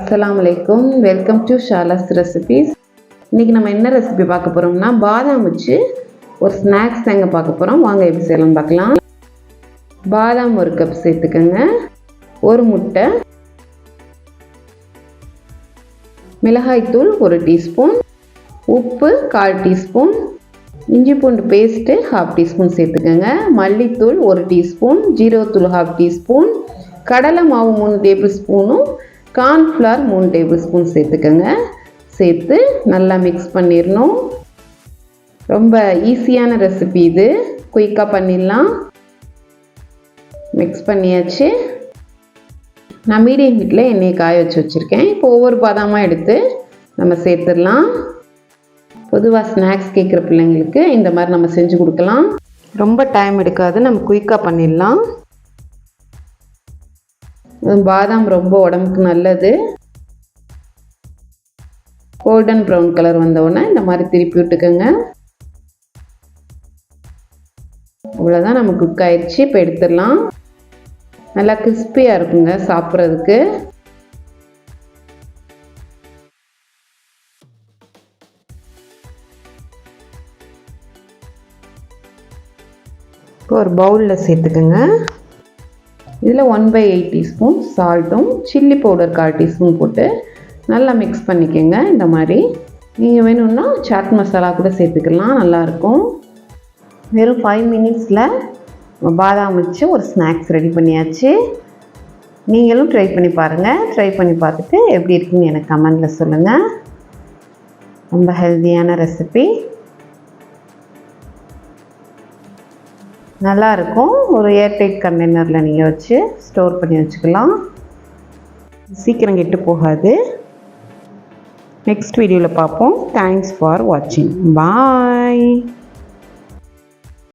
அஸ்ஸலாமு அலைக்கும். Welcome to Shala's recipes. இன்றைக்கி நம்ம என்ன ரெசிபி பார்க்க போகிறோம்னா பாதாம் வச்சு ஒரு ஸ்நாக்ஸ் தாங்க பார்க்க போகிறோம். வாங்க எப்படி செய்யலாம்னு பார்க்கலாம். பாதாம் ஒரு கப் சேர்த்துக்கோங்க, ஒரு முட்டை, மிளகாய்த்தூள் 1 டீஸ்பூன், உப்பு 1/4 டீஸ்பூன், இஞ்சி பூண்டு பேஸ்ட்டு 1/2 டீஸ்பூன் சேர்த்துக்கோங்க, மல்லித்தூள் 1 டீஸ்பூன், ஜீரகத்தூள் 1/2 டீஸ்பூன், கடலை மாவு 3 டேபிள் ஸ்பூனும், கார்ன்ஃப்ளவர் 3 டேபிள் ஸ்பூன் சேர்த்துக்கோங்க. சேர்த்து நல்லா மிக்ஸ் பண்ணிடணும். ரொம்ப ஈஸியான ரெசிபி இது, குயிக்காக பண்ணிடலாம். மிக்ஸ் பண்ணியாச்சு. நான் மீடியம் ஹீட்டில் எண்ணெயை காய வச்சு வச்சுருக்கேன். இப்போ ஒவ்வொரு பாதாமாக எடுத்து நம்ம சேர்த்துடலாம். பொதுவாக ஸ்நாக்ஸ் கேட்குற பிள்ளைங்களுக்கு இந்த மாதிரி நம்ம செஞ்சு கொடுக்கலாம். ரொம்ப டைம் எடுக்காது, நம்ம குயிக்காக பண்ணிடலாம். பாதாம் ரொம்ப உடம்புக்கு நல்லது. கோல்டன் ப்ரௌன் கலர் வந்தோடனே இந்த மாதிரி திருப்பி விட்டுக்கோங்க. இவ்வளோதான், நம்ம குக் ஆயிடுச்சு. இப்போ எடுத்துடலாம். நல்லா கிறிஸ்பியாக இருக்குங்க சாப்பிட்றதுக்கு. இப்போ ஒரு பவுலில் சேர்த்துக்கோங்க. இதில் 1/8 டீஸ்பூன் சால்ட்டும் சில்லி பவுடர் 1/4 டீஸ்பூன் போட்டு நல்லா மிக்ஸ் பண்ணிக்கோங்க. இந்த மாதிரி நீங்கள் வேணும்னா சாட் மசாலா கூட சேர்த்துக்கலாம், நல்லாயிருக்கும். வெறும் 5 மினிட்ஸில் பாதாம் வச்சு ஒரு ஸ்நாக்ஸ் ரெடி பண்ணியாச்சு. நீங்களும் ட்ரை பண்ணி பாருங்கள். ட்ரை பண்ணி பார்த்துட்டு எப்படி இருக்குன்னு எனக்கு கமெண்டில் சொல்லுங்கள். ரொம்ப ஹெல்த்தியான ரெசிபி, நல்லாயிருக்கும். ஒரு ஏர்டைட் கண்டெய்னரில் நீங்கள் வச்சு ஸ்டோர் பண்ணி வச்சுக்கலாம். சீக்கிரம் கெட்டு போகாது. நெக்ஸ்ட் வீடியோவில் பார்ப்போம். தேங்க்ஸ் ஃபார் வாட்சிங். பாய்.